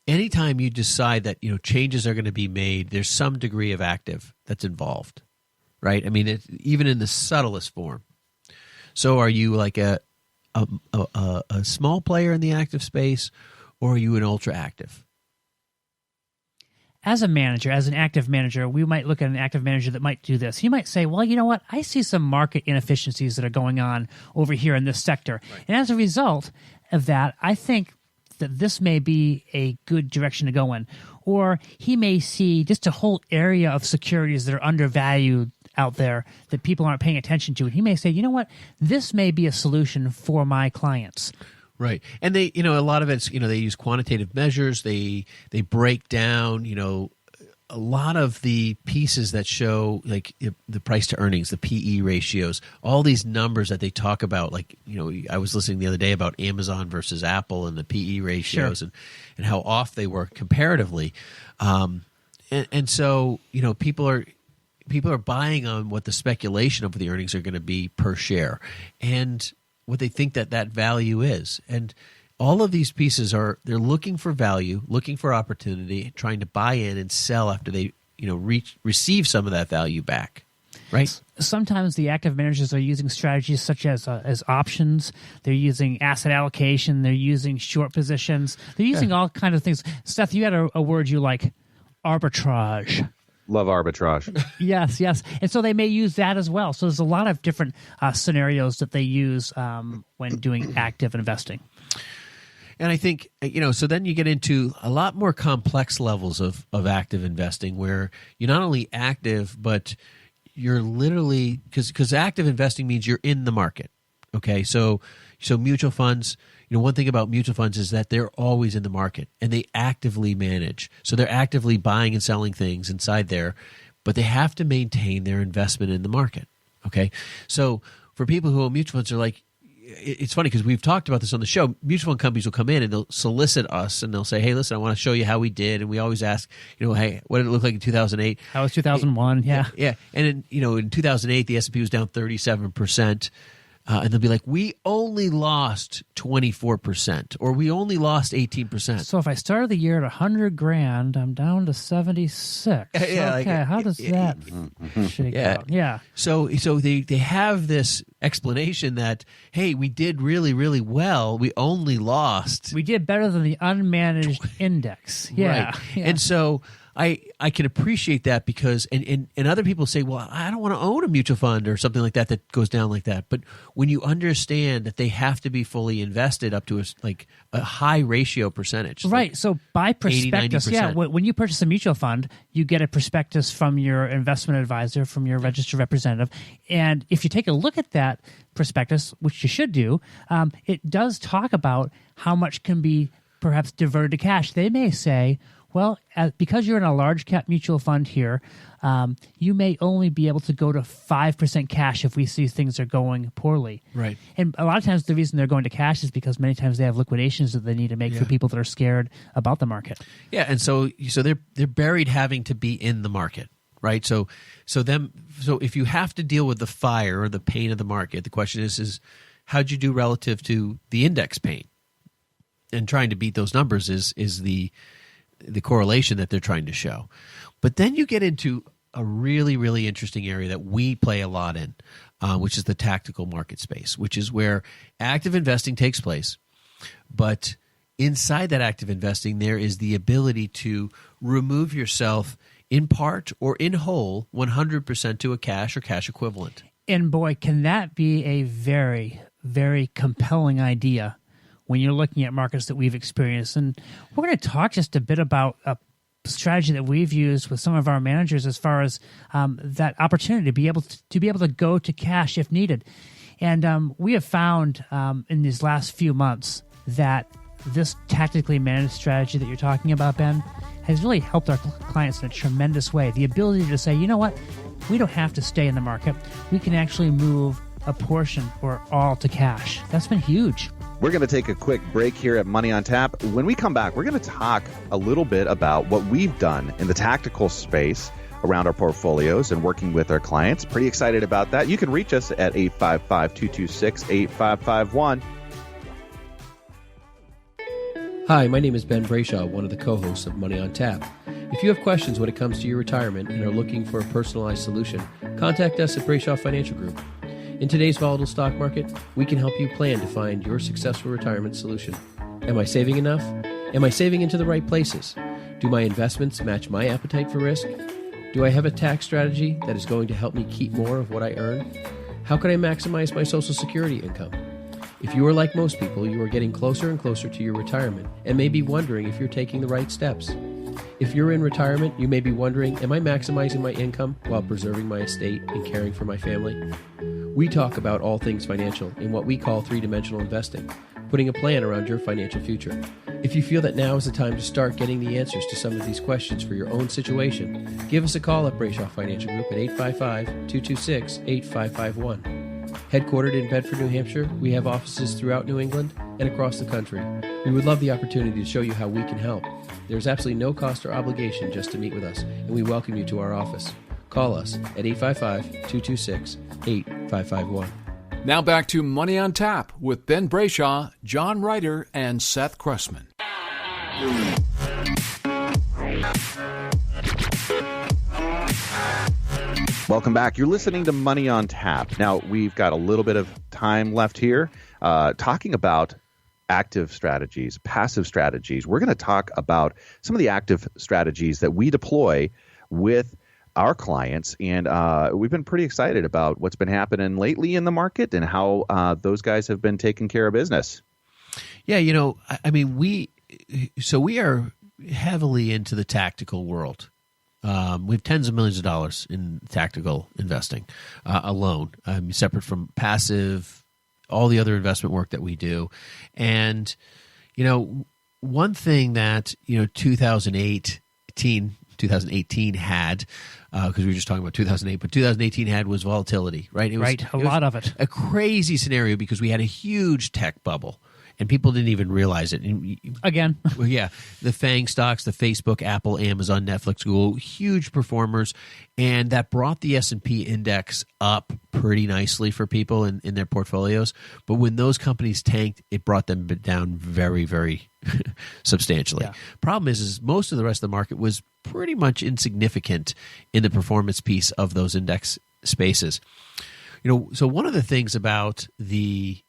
anytime you decide that, changes are going to be made, there's some degree of active that's involved, right? I mean, even in the subtlest form. So are you like a small player in the active space, or are you an ultra active? As a manager, as an active manager, we might look at an active manager that might do this. He might say, well, you know what? I see some market inefficiencies that are going on over here in this sector. Right. And as a result of that, I think that this may be a good direction to go in. Or he may see just a whole area of securities that are undervalued out there that people aren't paying attention to. And he may say, you know what? This may be a solution for my clients. Right. And they, a lot of it's, they use quantitative measures. They break down, a lot of the pieces that show like the price to earnings, the PE ratios, all these numbers that they talk about. Like, I was listening the other day about Amazon versus Apple and the PE ratios. Sure. and how off they were comparatively. And so, people are buying on what the speculation of the earnings are going to be per share, and what they think that value is. And all of these pieces they're looking for value, looking for opportunity, trying to buy in and sell after they receive some of that value back. Right. Sometimes the active managers are using strategies such as options. They're using asset allocation. They're using short positions. They're using all kinds of things. Seth, you had a word you like, arbitrage. Love arbitrage. Yes. And so they may use that as well. So there's a lot of different scenarios that they use when doing active investing. And I think, so then you get into a lot more complex levels of active investing, where you're not only active, but you're literally, because active investing means you're in the market. Okay. So mutual funds, one thing about mutual funds is that they're always in the market and they actively manage. So they're actively buying and selling things inside there, but they have to maintain their investment in the market. Okay. So for people who own mutual funds, are like, it's funny because we've talked about this on the show. Mutual fund companies will come in and they'll solicit us and they'll say, hey, listen, I want to show you how we did. And we always ask, hey, what did it look like in 2008? How was 2001? Yeah. Yeah. And in 2008, the S&P was down 37%. And they'll be like, we only lost 24%, or we only lost 18%. So if I started the year at $100,000, I'm down to 76. Yeah, okay, how does that shake out? Yeah. So they have this explanation that, hey, we did really, really well. We only lost. We did better than the unmanaged index. Yeah. Right. Yeah. And so I can appreciate that because and other people say, well, I don't want to own a mutual fund or something like that goes down like that. But when you understand that they have to be fully invested up to a high ratio percentage. Right. Like so by prospectus, 80-90%. When you purchase a mutual fund, you get a prospectus from your investment advisor, from your registered representative. And if you take a look at that prospectus, which you should do, it does talk about how much can be perhaps diverted to cash. They may say, well, because you're in a large cap mutual fund here, you may only be able to go to 5% cash if we see things are going poorly. Right. And a lot of times the reason they're going to cash is because many times they have liquidations that they need to make for people that are scared about the market. Yeah, and so they're buried having to be in the market, right? So if you have to deal with the fire or the pain of the market, the question is how'd you do relative to the index pain? And trying to beat those numbers is the correlation that they're trying to show. But then you get into a really, really interesting area that we play a lot in, which is the tactical market space, which is where active investing takes place. But inside that active investing, there is the ability to remove yourself in part or in whole, 100% to a cash or cash equivalent. And boy, can that be a very, very compelling idea when you're looking at markets that we've experienced. And we're going to talk just a bit about a strategy that we've used with some of our managers as far as that opportunity to be able to go to cash if needed. And we have found in these last few months that this tactically managed strategy that you're talking about, Ben, has really helped our clients in a tremendous way. The ability to say, you know what, we don't have to stay in the market. We can actually move a portion or all to cash. That's been huge. We're going to take a quick break here at Money on Tap. When we come back, we're going to talk a little bit about what we've done in the tactical space around our portfolios and working with our clients. Pretty excited about that. You can reach us at 855-226-8551. Hi, my name is Ben Brayshaw, one of the co-hosts of Money on Tap. If you have questions when it comes to your retirement and are looking for a personalized solution, contact us at Brayshaw Financial Group. In today's volatile stock market, we can help you plan to find your successful retirement solution. Am I saving enough? Am I saving into the right places? Do my investments match my appetite for risk? Do I have a tax strategy that is going to help me keep more of what I earn? How can I maximize my Social Security income? If you are like most people, you are getting closer and closer to your retirement and may be wondering if you're taking the right steps. If you're in retirement, you may be wondering, am I maximizing my income while preserving my estate and caring for my family? We talk about all things financial in what we call three-dimensional investing, putting a plan around your financial future. If you feel that now is the time to start getting the answers to some of these questions for your own situation, give us a call at Brayshaw Financial Group at 855-226-8551. Headquartered in Bedford, New Hampshire, we have offices throughout New England and across the country. We would love the opportunity to show you how we can help. There's absolutely no cost or obligation just to meet with us, and we welcome you to our office. Call us at 855-226-8551. Now back to Money on Tap with Ben Brayshaw, John Ryder, and Seth Cressman. Welcome back. You're listening to Money on Tap. Now, we've got a little bit of time left here talking about active strategies, passive strategies. We're going to talk about some of the active strategies that we deploy with our clients, and we've been pretty excited about what's been happening lately in the market and how those guys have been taking care of business. Yeah, you know, I mean, we are heavily into the tactical world. We have tens of millions of dollars in tactical investing alone, separate from passive, all the other investment work that we do. And, you know, one thing that, 2018 had, because we were just talking about 2008, but 2018 had was volatility, right? It was a lot of it. A crazy scenario because we had a huge tech bubble. And people didn't even realize it. Again. Well, yeah. The FANG stocks, the Facebook, Apple, Amazon, Netflix, Google, huge performers. And that brought the S&P index up pretty nicely for people in their portfolios. But when those companies tanked, it brought them down very, very substantially. Yeah. Problem is most of the rest of the market was pretty much insignificant in the performance piece of those index spaces. So one of the things about the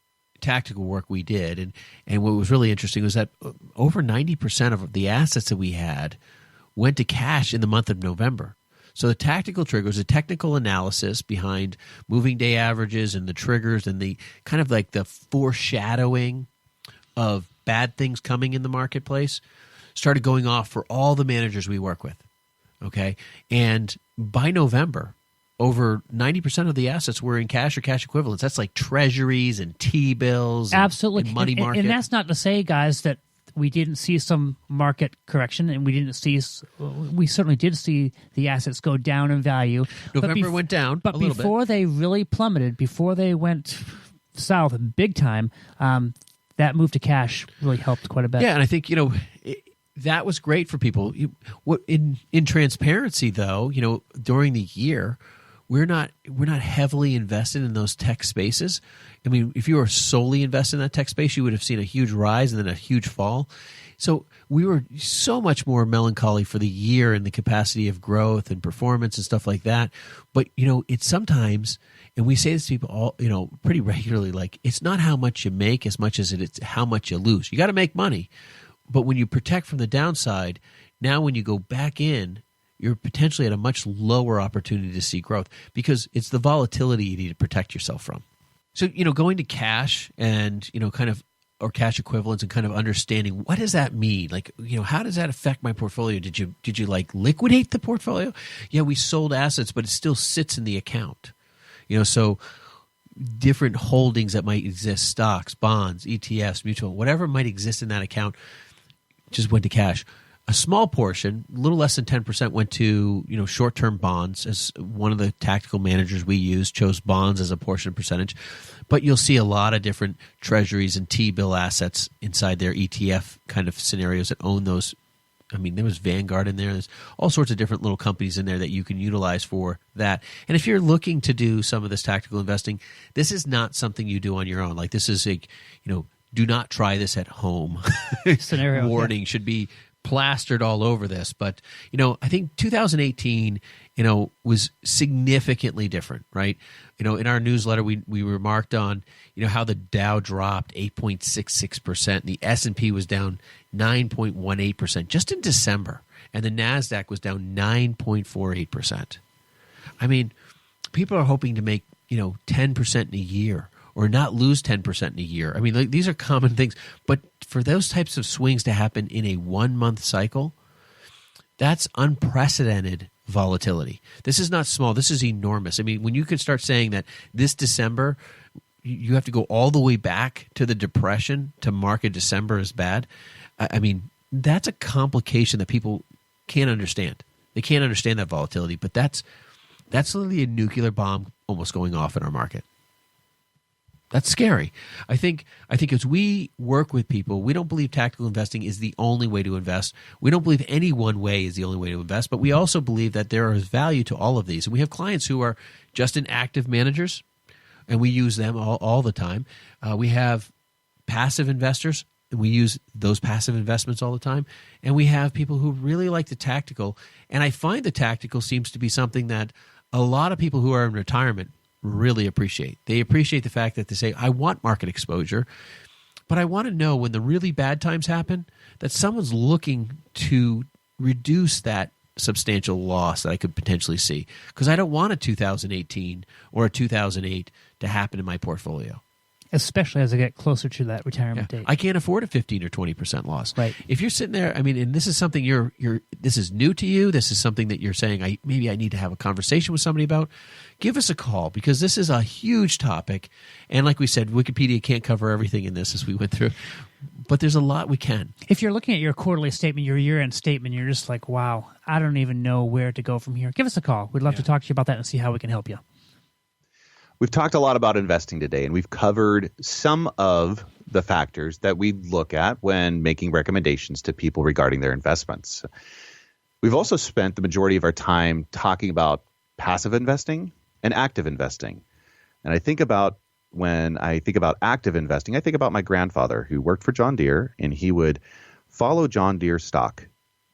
tactical work we did, and what was really interesting was that over 90% of the assets that we had went to cash in the month of November. So the tactical triggers, the technical analysis behind moving day averages and the triggers and the kind of like the foreshadowing of bad things coming in the marketplace started going off for all the managers we work with. Okay. And by November, over 90% of the assets were in cash or cash equivalents. That's like treasuries and T-bills. Absolutely. And money market. And that's not to say, guys, that we didn't see some market correction, and we certainly did see the assets go down in value. November went down but a little before they really plummeted, before they went south big time, that move to cash really helped quite a bit. Yeah, and I think, that was great for people. In transparency, though, during the year, we're not heavily invested in those tech spaces. I mean, if you were solely invested in that tech space, you would have seen a huge rise and then a huge fall. So we were so much more melancholy for the year in the capacity of growth and performance and stuff like that. But, it's sometimes, and we say this to people all, pretty regularly, like it's not how much you make as much as it's how much you lose. You got to make money. But when you protect from the downside, now when you go back in, you're potentially at a much lower opportunity to see growth because it's the volatility you need to protect yourself from. So, going to cash and, or cash equivalents and kind of understanding what does that mean? Like, how does that affect my portfolio? Did you like liquidate the portfolio? Yeah, we sold assets, but it still sits in the account. So different holdings that might exist, stocks, bonds, ETFs, mutual, whatever might exist in that account just went to cash. A small portion, a little less than 10%, went to short-term bonds. As one of the tactical managers we use chose bonds as a portion of percentage. But you'll see a lot of different treasuries and T-bill assets inside their ETF kind of scenarios that own those. I mean, there was Vanguard in there. There's all sorts of different little companies in there that you can utilize for that. And if you're looking to do some of this tactical investing, this is not something you do on your own. Like this is a, do not try this at home. Scenario warning should be plastered all over this. But, I think 2018, was significantly different, right? In our newsletter, we remarked on, how the Dow dropped 8.66%, and the S&P was down 9.18% just in December, and the NASDAQ was down 9.48%. I mean, people are hoping to make, 10% in a year or not lose 10% in a year. I mean, these are common things, but for those types of swings to happen in a 1-month cycle, that's unprecedented volatility. This is not small. This is enormous. I mean, when you can start saying that this December, you have to go all the way back to the Depression to mark a December as bad, I mean, that's a complication that people can't understand. They can't understand that volatility, but that's literally a nuclear bomb almost going off in our market. That's scary. I think as we work with people, we don't believe tactical investing is the only way to invest. We don't believe any one way is the only way to invest, but we also believe that there is value to all of these. And we have clients who are just in active managers, and we use them all the time. We have passive investors, and we use those passive investments all the time. And we have people who really like the tactical. And I find the tactical seems to be something that a lot of people who are in retirement really appreciate. They appreciate the fact that they say, I want market exposure, but I want to know when the really bad times happen that someone's looking to reduce that substantial loss that I could potentially see, because I don't want a 2018 or a 2008 to happen in my portfolio. Especially as I get closer to that retirement date. I can't afford a 15 or 20% loss. Right. If you're sitting there, I mean, and this is something this is new to you, this is something that you're saying, maybe I need to have a conversation with somebody about, give us a call, because this is a huge topic. And like we said, Wikipedia can't cover everything in this as we went through, but there's a lot we can. If you're looking at your quarterly statement, your year-end statement, you're just like, wow, I don't even know where to go from here. Give us a call. We'd love to talk to you about that and see how we can help you. We've talked a lot about investing today, and we've covered some of the factors that we look at when making recommendations to people regarding their investments. We've also spent the majority of our time talking about passive investing and active investing. And when I think about active investing, I think about my grandfather who worked for John Deere, and he would follow John Deere stock.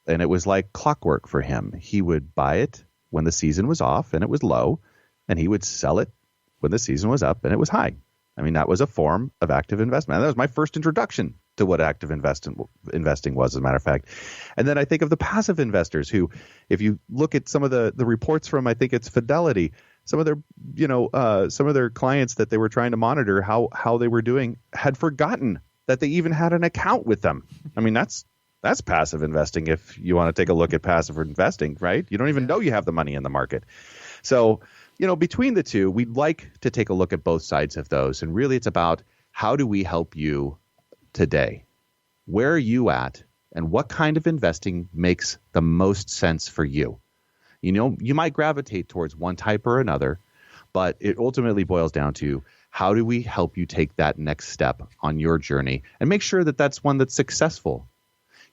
And it was like clockwork for him. He would buy it when the season was off and it was low, and he would sell it when the season was up and it was high. I mean, that was a form of active investment. And that was my first introduction to what active investing was, as a matter of fact. And then I think of the passive investors who, if you look at some of the reports from, I think it's Fidelity, some of their clients that they were trying to monitor how they were doing had forgotten that they even had an account with them. I mean, that's passive investing if you want to take a look at passive investing, right? You don't even know you have the money in the market. So, between the two, we'd like to take a look at both sides of those. And really, it's about how do we help you today? Where are you at? And what kind of investing makes the most sense for you? You might gravitate towards one type or another, but it ultimately boils down to how do we help you take that next step on your journey and make sure that that's one that's successful.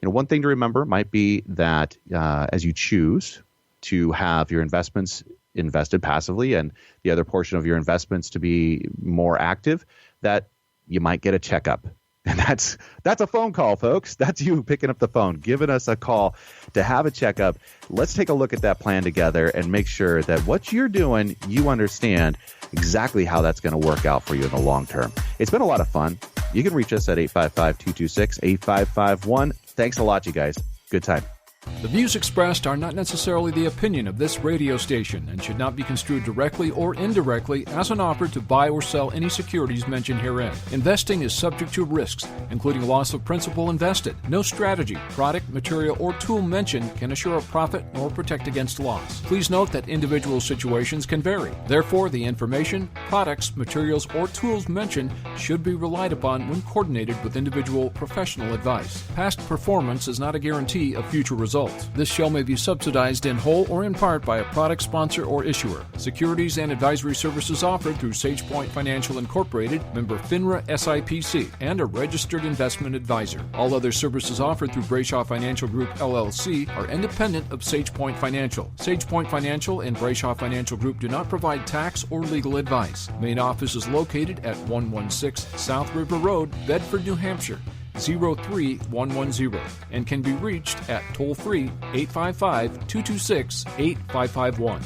One thing to remember might be that as you choose to have your investments invested passively and the other portion of your investments to be more active, that you might get a checkup. And that's a phone call, folks. That's you picking up the phone, giving us a call to have a checkup. Let's take a look at that plan together and make sure that what you're doing, you understand exactly how that's going to work out for you in the long term. It's been a lot of fun. You can reach us at 855-226-8551. Thanks a lot, you guys. Good time. The views expressed are not necessarily the opinion of this radio station and should not be construed directly or indirectly as an offer to buy or sell any securities mentioned herein. Investing is subject to risks, including loss of principal invested. No strategy, product, material, or tool mentioned can assure a profit nor protect against loss. Please note that individual situations can vary. Therefore, the information, products, materials, or tools mentioned should be relied upon when coordinated with individual professional advice. Past performance is not a guarantee of future results. This show may be subsidized in whole or in part by a product sponsor or issuer. Securities and advisory services offered through SagePoint Financial Incorporated, member FINRA SIPC, and a registered investment advisor. All other services offered through Brayshaw Financial Group LLC are independent of SagePoint Financial. SagePoint Financial and Brayshaw Financial Group do not provide tax or legal advice. Main office is located at 116 South River Road, Bedford, New Hampshire, 03110, and can be reached at toll-free 855-226-8551.